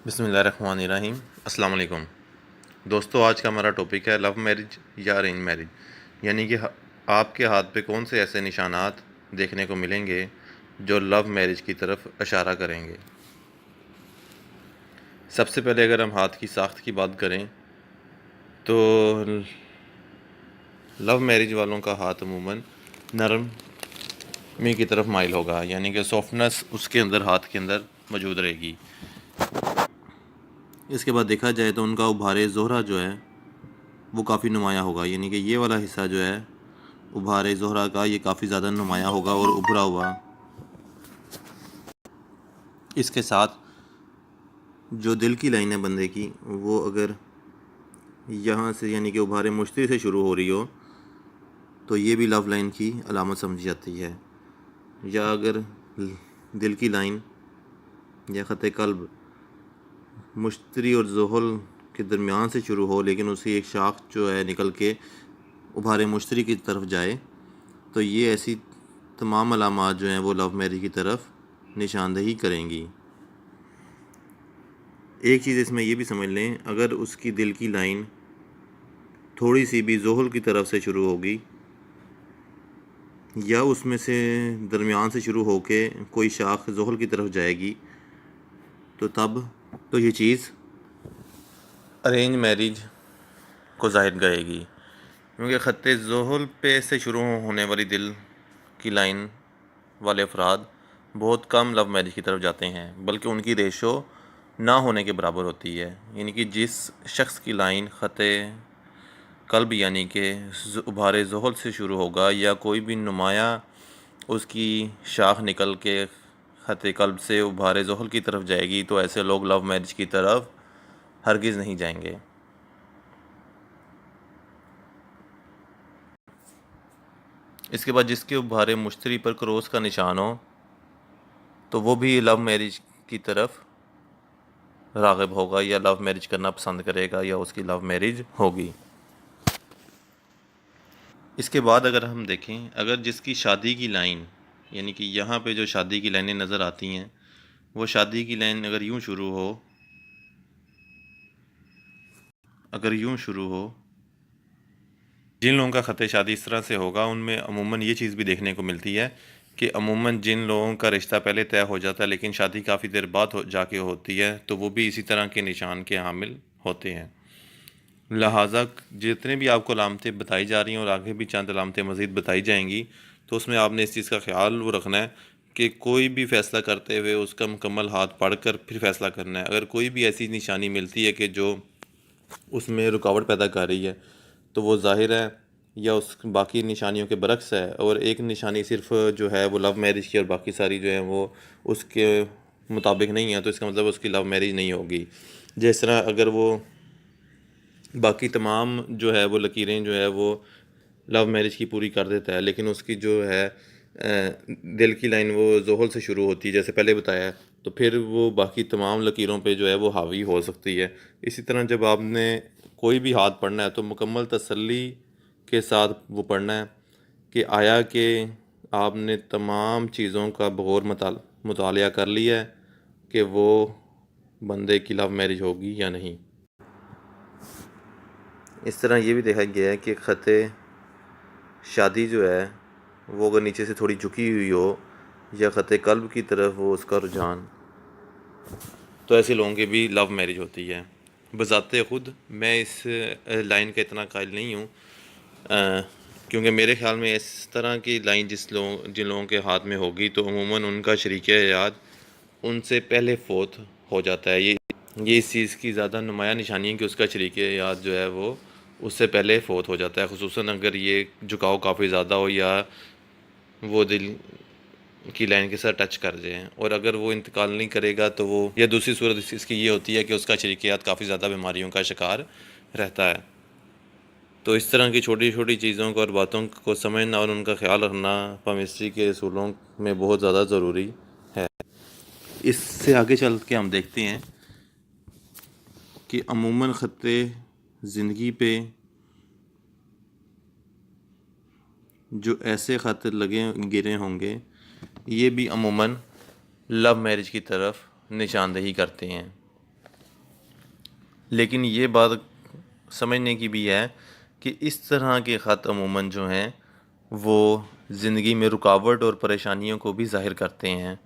बिस्मिल्लाहिर्रहमानिर्रहीम। अस्सलाम वालेकुम दोस्तों, आज का हमारा टॉपिक है लव मैरिज या अरेंज मैरिज। यानी कि आपके हाथ पे कौन से ऐसे निशानात देखने को मिलेंगे जो लव मैरिज की तरफ इशारा करेंगे। सबसे पहले अगर हम हाथ की साख्त की बात करें तो लव मैरिज वालों का हाथ अमूमन नरमी की तरफ माइल होगा, यानी कि सॉफ्टनेस उसके अंदर हाथ के अंदर मौजूद रहेगी। इसके बाद देखा जाए तो उनका उभारे ज़ोहरा जो है वो काफ़ी नुमाया होगा, यानी कि ये वाला हिस्सा जो है उभारे ज़ोहरा का ये काफ़ी ज़्यादा नुमाया होगा और उभरा हुआ। इसके साथ जो दिल की लाइन है बंदे की, वो अगर यहाँ से यानी कि उभारे मुश्तरी से शुरू हो रही हो तो ये भी लव लाइन की अलामत समझी जाती है। या अगर दिल की लाइन या ख़त कल्ब मुश्तरी और ज़ोहल के दरमियान से शुरू हो, लेकिन उसी एक शाख जो है निकल के उभारे मुश्तरी की तरफ जाए, तो ये ऐसी तमाम अलामात जो हैं वो लव मैरिज की तरफ निशानदही करेंगी। एक चीज़ इसमें ये भी समझ लें, अगर उसकी दिल की लाइन थोड़ी सी भी ज़ोहल की तरफ से शुरू होगी या उसमें से दरमियान से शुरू होके कोई शाख ज़ोहल की तरफ जाएगी, तो तब तो ये चीज़ अरेंज मैरिज को ज़ाहिर करेगी, क्योंकि ख़त ज़ोहल पे से शुरू होने वाली दिल की लाइन वाले अफराद बहुत कम लव मैरिज की तरफ जाते हैं, बल्कि उनकी रेशो ना होने के बराबर होती है। यानी कि जिस शख्स की लाइन ख़त कल्ब यानी कि उभारे ज़ोहल से शुरू होगा या कोई भी नुमाया उसकी शाख निकल के ख़त कल्ब से उभारे ज़ोहल की तरफ जाएगी, तो ऐसे लोग लव मैरिज की तरफ हरगिज़ नहीं जाएंगे। इसके बाद जिसके उभारे मुश्तरी पर क्रॉस का निशान हो तो वो भी लव मैरिज की तरफ राग़िब होगा या लव मैरिज करना पसंद करेगा या उसकी लव मैरिज होगी। इसके बाद अगर हम देखें, अगर जिसकी शादी की लाइन यानी कि यहाँ पे जो शादी की लाइनें नज़र आती हैं, वो शादी की लाइन अगर यूँ शुरू हो, जिन लोगों का ख़त शादी इस तरह से होगा उनमें अमूमन ये चीज़ भी देखने को मिलती है कि अमूमन जिन लोगों का रिश्ता पहले तय हो जाता है लेकिन शादी काफ़ी देर बाद जाके होती है, तो वो भी इसी तरह के निशान के हामिल होते हैं। लिहाजा जितने भी आपको अलामतें बताई जा रही हैं और आगे भी चंद अलामतें मज़ीद बताई जाएंगी, तो उसमें आपने इस चीज़ का ख्याल वो रखना है कि कोई भी फ़ैसला करते हुए उसका मुकम्मल हाथ पढ़ कर फिर फ़ैसला करना है। अगर कोई भी ऐसी निशानी मिलती है कि जो उसमें रुकावट पैदा कर रही है, तो वो ज़ाहिर है या उस बाकी निशानियों के बरक्स है, और एक निशानी सिर्फ जो है वो लव मैरिज की और बाकी सारी जो है वो उसके मुताबिक नहीं है, तो इसका मतलब उसकी लव मैरिज नहीं होगी। जिस तरह अगर वो बाकी तमाम जो है वो लकीरें जो है वो लव मैरिज की पूरी कर देता है, लेकिन उसकी जो है दिल की लाइन वो ज़ोहल से शुरू होती है जैसे पहले बताया, तो फिर वो बाकी तमाम लकीरों पे जो है वो हावी हो सकती है। इसी तरह जब आपने कोई भी हाथ पढ़ना है तो मुकम्मल तसल्ली के साथ वो पढ़ना है कि आया कि आपने तमाम चीज़ों का बगौर मुतालिया कर लिया है कि वो बंदे की लव मैरिज होगी या नहीं। इस तरह ये भी देखा गया है कि ख़त शादी जो है वो अगर नीचे से थोड़ी झुकी हुई हो या ख़त कल्ब की तरफ हो उसका रुझान, तो ऐसे लोगों की भी लव मैरिज होती है। बज़ाते ख़ुद मैं इस लाइन का इतना कायल नहीं हूँ, क्योंकि मेरे ख़्याल में इस तरह की लाइन जिन लोगों के हाथ में होगी तो अमूमन उनका शरीक हयात उनसे पहले फ़ौत हो जाता है। ये इस चीज़ की ज़्यादा नुमाया निशानी है कि उसका शरीक हयात जो है वो उससे पहले फ़ौत हो जाता है, ख़ुसूसन अगर ये झुकाव काफ़ी ज़्यादा हो या वो दिल की लाइन के साथ टच कर जाए। और अगर वो इंतकाल नहीं करेगा तो वो, या दूसरी सूरत इसकी ये होती है कि उसका शरीक हयात काफ़ी ज़्यादा बीमारियों का शिकार रहता है। तो इस तरह की छोटी छोटी चीज़ों को और बातों को समझना और उनका ख्याल रखना पामिस्ट्री के असूलों में बहुत ज़्यादा ज़रूरी है। इससे आगे चल के हम देखते हैं कि अमूमन ख़त ज़िंदगी पे जो ऐसे ख़त लगे गिरे होंगे, ये भी अमूमन लव मैरिज की तरफ निशानदही करते हैं। लेकिन ये बात समझने की भी है कि इस तरह के ख़त अमूमन जो हैं वो ज़िंदगी में रुकावट और परेशानियों को भी ज़ाहिर करते हैं।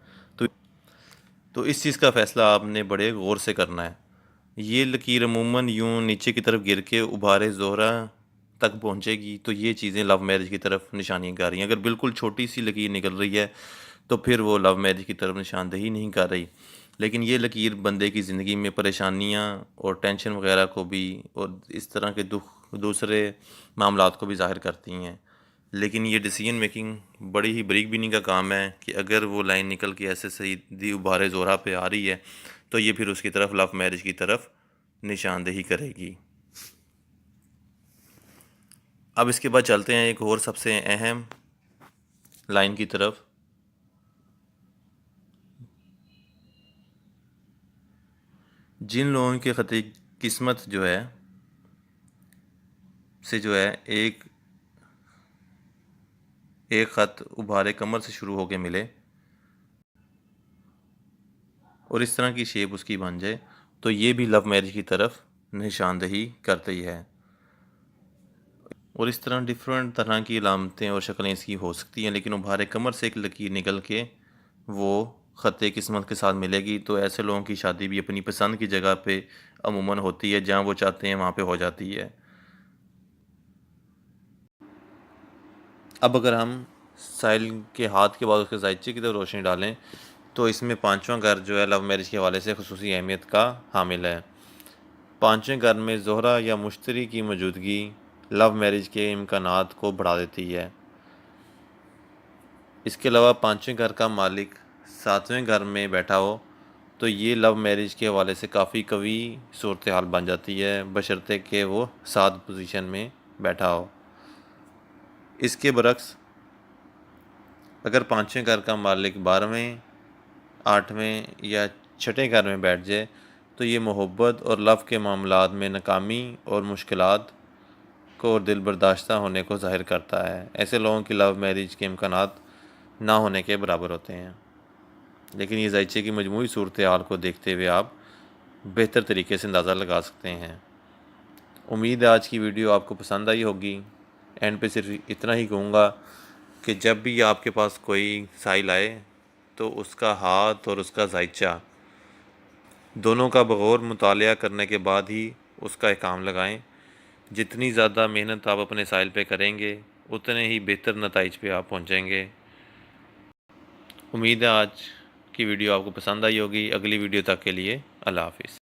तो इस चीज़ का फ़ैसला आपने बड़े गौर से करना है। ये लकीर अमूमन यूँ नीचे की तरफ गिर के उभारे ज़ोहरा तक पहुँचेगी, तो ये चीज़ें लव मैरिज की तरफ निशानी कर रही हैं। अगर बिल्कुल छोटी सी लकीर निकल रही है तो फिर वो लव मैरिज की तरफ निशानदेही नहीं कर रही। लेकिन ये लकीर बंदे की ज़िंदगी में परेशानियाँ और टेंशन वगैरह को भी और इस तरह के दुख दूसरे मामलात को भी ज़ाहिर करती हैं। लेकिन ये डिसीजन मेकिंग बड़ी ही बारीक बीनी का काम है कि अगर वो लाइन निकल के ऐसे सीधी उभारे ज़ोरा पे आ रही है तो ये फिर उसकी तरफ लव मैरिज की तरफ निशानदेही करेगी। अब इसके बाद चलते हैं एक और सबसे अहम लाइन की तरफ। जिन लोगों के ख़त किस्मत जो है से जो है एक एक ख़त उभारे कमर से शुरू होके मिले और इस तरह की शेप उसकी बन जाए तो ये भी लव मैरिज की तरफ निशानदेही करती है। और इस तरह डिफरेंट तरह की अलामतें और शक्लें इसकी हो सकती हैं, लेकिन उभारे कमर से एक लकीर निकल के वो ख़त किस्मत के साथ मिलेगी तो ऐसे लोगों की शादी भी अपनी पसंद की जगह पे अमूमन होती है, जहाँ वो चाहते हैं वहाँ पे हो जाती है। अब अगर हम साहिल के हाथ के बाद उसके जायचे की तरफ रोशनी डालें तो इसमें पाँचवां घर जो है लव मैरिज के हवाले से खुसूसी अहमियत का हामिल है। पाँचवें घर में ज़ोहरा या मुश्तरी की मौजूदगी लव मैरिज के इम्कानात को बढ़ा देती है। इसके अलावा पाँचवें घर का मालिक सातवें घर में बैठा हो तो ये लव मैरिज के हवाले से काफ़ी कवी सूरत हाल बन जाती है, बशर्ते कि वो सात पोजीशन में बैठा हो। इसके बरक्स अगर पाँचवें घर का मालिक 12वें, 8वें या छठे घर में बैठ जाए तो ये मोहब्बत और लव के मामलात में नाकामी और मुश्किलात को और दिल बर्दाश्ता होने को ज़ाहिर करता है। ऐसे लोगों की लव मैरिज के इम्कानात ना होने के बराबर होते हैं। लेकिन ये जायचे की मजमूई सूरत हाल को देखते हुए आप बेहतर तरीके से अंदाज़ा लगा सकते हैं। उम्मीद है आज की वीडियो आपको पसंद आई होगी। एंड पे सिर्फ इतना ही कहूँगा कि जब भी आपके पास कोई साइल आए तो उसका हाथ और उसका जायचा दोनों का बगौर मुतालिया करने के बाद ही उसका काम लगाएं। जितनी ज़्यादा मेहनत आप अपने साइल पे करेंगे उतने ही बेहतर नताइज पे आप पहुँचेंगे। उम्मीद है आज की वीडियो आपको पसंद आई होगी। अगली वीडियो तक के लिए अल्लाह हाफ़िज़।